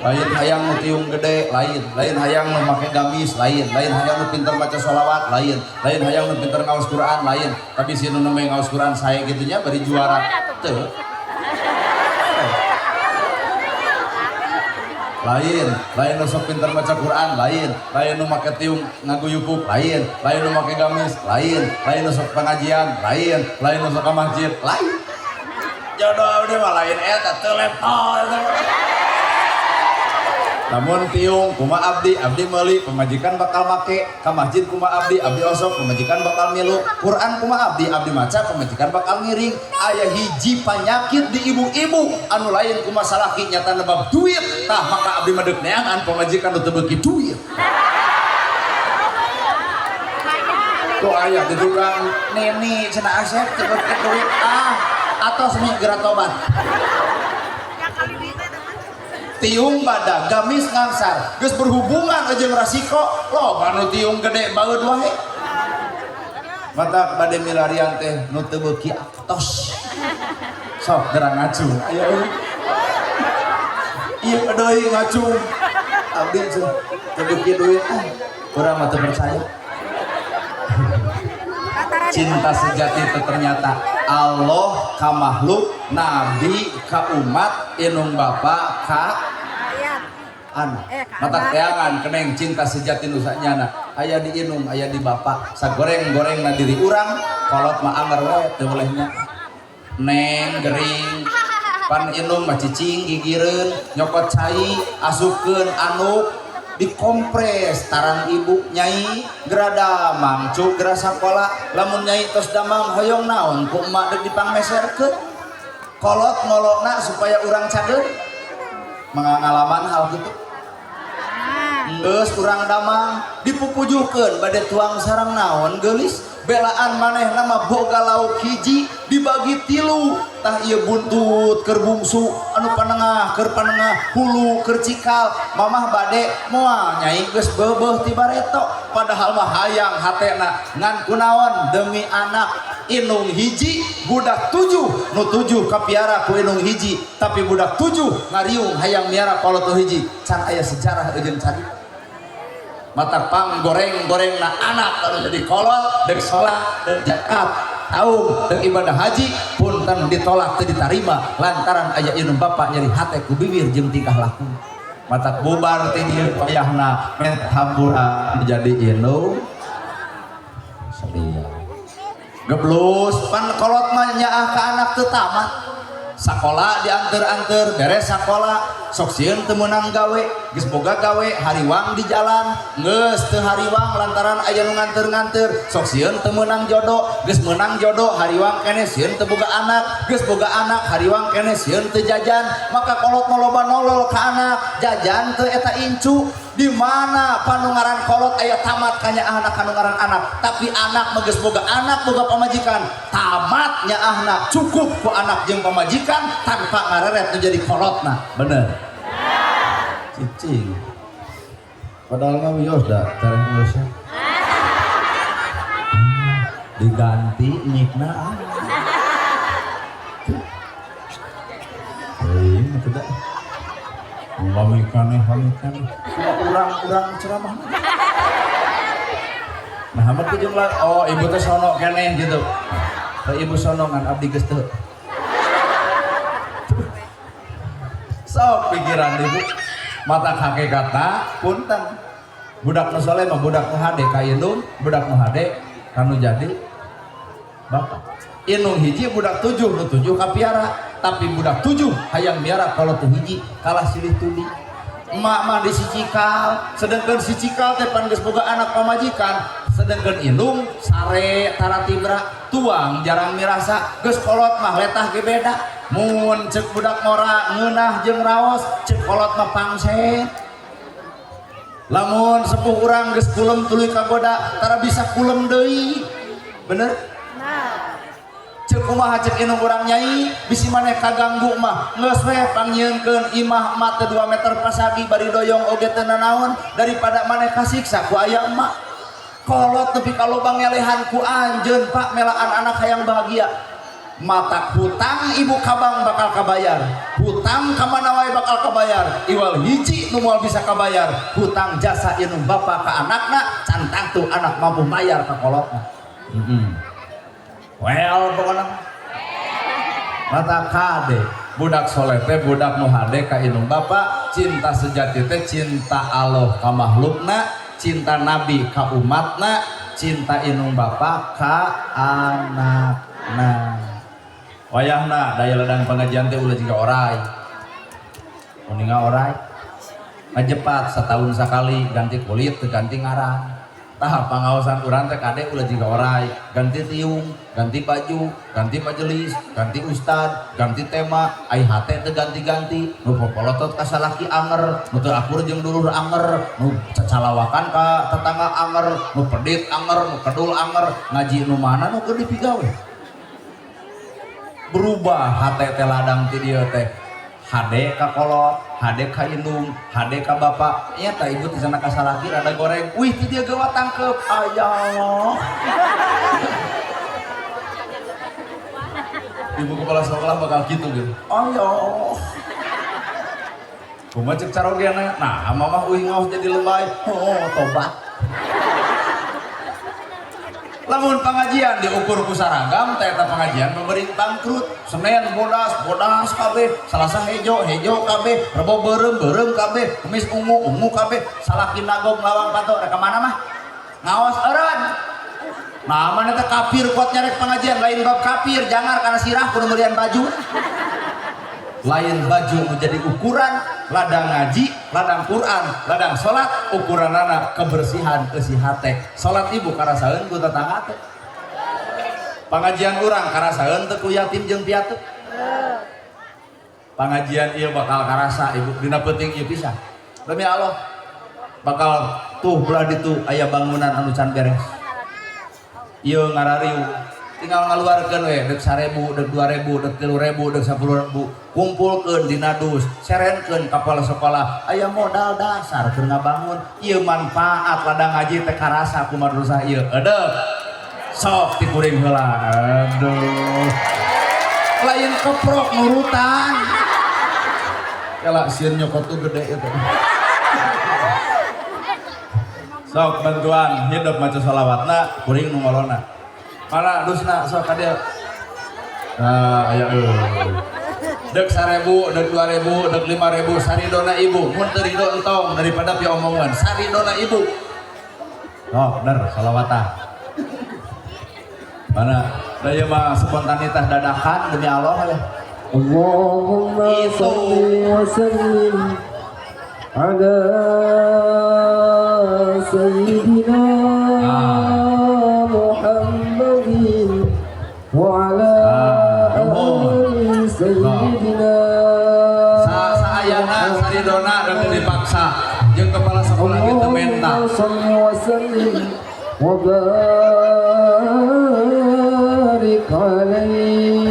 Lain hayang nu tiung gede, lain hayang nu make gamis, lain hayang nu pinter maca sholawat, lain hayang nu pinter ngaos Quran, lain. Tapi si nu nemeh ngaos Quran saya gitunya bari juara teu. Lain nu sok pinter maca Quran, lain nu make tiung ngaguyupuk, lain nu make gamis, lain nu sok pengajian, lain nu sok ka masjid, lain. Jodoh abdi mah lain eta teu level. Namun tiung kumaha abdi meuli pemajikan bakal make, ka masjid kumaha abdi osok pemajikan bakal milu, Quran kumaha abdi maca pemajikan bakal ngiring. Aya hiji panyakit di ibu-ibu anu lain kumaha salaki nyata nebab duit, tah maka abdi mah deuk neangan pemajikan nu teu beuki duit. Tuh aya di tukang neni cenah Asep teu beuki duit atos nih geura tobat. Tiung badag gamis ngangsar geus berhubungan jeung rasiko loba nu tiung gede baeud wae. Matak bade milarian teh nu teu beuki atos. Sok geura ngacung aya euy. Ieu deui ngacung. Abdi teu beuki duit urang mah teu percaya. Cinta sejati itu ternyata Allah ka makhluk, Nabi ka umat, inung bapa ka anak. Mata teangan keneng cinta sejati nu sanyana aya di inung aya di bapa. Sagoreng-goreng na diri urang kolot mah anger we teu bolehnya. Neng gering pan inung mah cicing gigireun nyokot cai asupkeun anuk dikompres tarang ibu nyai geura damang cuk geura sakola lamun nyai tos damang hoyong naon ku emak deuk dipangmeserkeun kolot ngolokna supaya urang cageuk mangangalaman hal kitu geus urang damang dipupujuhkeun bade tuang sareng naon geulis belaan manehna mah boga lauk hiji dibagi 3 tah ieu buntut keur bungsu anu panengah keur panengah hulu keur cikal mamah bade moal nyai geus beubeuh ti bareto padahal mah hayang hatena ngan kunaon demi anak inung hiji budak 7 nu 7 kapiara ku inung hiji tapi budak 7 ngariung hayang miara kolot tu hiji can aya sejarah eujeun cari mata pang goreng-goreng na anak kalau jadi kolot deuk salat deuk zakat taung deuk ibadah haji punten ditolak teu ditarima lantaran aya inung bapa nyeri hate ku bibir jeung tingkah laku mata bubar ti dieu payahna met hampura jadi inung salia geblus pan kolot mah nyaah ka anak teu tamat Sakola dianter-anter beres sakola sok sieun teu meunang gawe geus boga gawe hariwang di jalan geus teu hariwang lantaran aya nu nganter-nganter sok sieun teu meunang jodoh geus meunang jodoh hariwang keneh sieun teu boga anak geus boga anak hariwang keneh sieun teu jajan maka kolot loba nolol ka anak jajan teu eta incu di mana panungaran kolot aya tamat kanya anak kanungaran anak tapi anak geus boga anak boga pamajikan tamatnya anak cukup ku anak jeung pamajikan tanpa ngareret jadi kolotna bener cicing padahal mah wios da cara wiosnya diganti nyikna mah tidak pamikan urang ceramah nah hampir tujung lah oh ibu teh sono keneh gitu ibu sonongan abdi geus teu sok pikiran ibu mata hakikatna punten budak nu soleh mah budak nu hade ka indung budak nu hade kanu jadi bapak indung hiji budak 7 nu 7 kapiara tapi budak 7 hayang miara kalau teu hiji kalah silih tuli emak mah di sicikal sedangkan sicikal teh pan geus boga anak pamajikan sedangkan indung sare taratibra tuang jarang mirasa geus kolot mah letah ge beda mun cek budak ngora ngeunah jeung raos cek kolot mah pangset lamun sepuh urang geus kulem tuluy kagoda tara bisa kulem deui bener cek kumaha cek indung urang nyai bisi maneh kaganggu mah geus we pangyieunkeun imah emak teh 2 meter pasagi bari doyong oge teu nanaon daripada maneh kasiksa ku aya emak kolot tepi ka lobang ngelehan ku anjeun pak melaan anak hayang bahagia mata hutang ibu kabang bakal kabayar hutang kamana wae bakal kabayar iwal hiji nu moal bisa kabayar hutang jasa indung bapa ka anakna cantang tuh anak mampu mayar ka kolotna well pokoknya mata kade budak soleh teh budak nu hade ka indung bapa cinta sejati teh cinta Allah ka makhlukna cinta nabi ka umatna cinta indung bapa ka anakna wayahna daya ladang pengajian teh ulah jiga orai kuninga orai ngajepat setahun sekali ganti kulit ganti ngarang tahap pengawasan urang teh kade ulah jiga orai ganti tiung ganti baju ganti majelis ganti ustad ganti tema ai hate teh ganti-ganti nu popolotot ka salaki anger nu teu akur jeung dulur anger nu cacalawakan ka tetangga anger nu pedit anger nu kedul anger ngaji nu mana nu keur dipigawe berubah hate teh ladang ti dieu teh hade ka kolot hade ka indung hade ka bapak nya tah ibu ti sana ka salaki rada goreng wih ti dieu geus tangkep aya ibu kepala sekolah bakal gitu gitu aya kumaha cek carogena nah mama uih ngaos jadi lebay oh tobat lamun pengajian diukur ku saragam teh eta pengajian memberi bangkrut Senin bodas kabeh Selasa hejo kabeh Rebo beureum kabeh Kamis ungu kabeh salaki nagog lawang pato rek mana mah ngaos eureun nah mana teh kafir kuat nyarek pengajian lain bab kafir jangar karena sirah kudu meureun baju lain baju menjadi ukuran ladang ngaji ladang Quran ladang salat ukuranana kebersihan eusi hate salat ibu karasaeun ku tetangga teh pengajian urang karasaeun teu ku yatim jeung piatu pengajian ieu bakal karasa ibu dina penting ieu pisan demi Allah bakal tuh belah ditu aya bangunan anu can beres ieu ngarariu tinggal ngaluarkeun we dek 1000 dek 2000 dek 3000 dek 10000 kumpulkeun dina dus serenkeun kapal sekolah aya modal dasar keur ngabangun ieu manfaat ladang ngaji teh karasa ku madrasah ieu eudeuh sok dikuring heula aduh lain keprok nurutan kala sieun nyokot tuh gede itu sok bantuan hidup maca shalawatna kuring nu ngolona mana dusna sok ka dieu aya dek 1000 dek 2000 dek 5000 saridona ibu mun teu ridho entong daripada pi omongan saridona ibu oh bener shalawatan mana daya mah spontanitas dadakan demi Allah ya Allahumma salli wa sallim ala sayyidina Muhammadin wa ala ali sayyidina. Saayana saridona dan dipaksa jeung kepala sekolah kita menta. Allahumma salli wa sallim wa barik alaihi.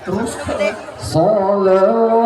Terus salawat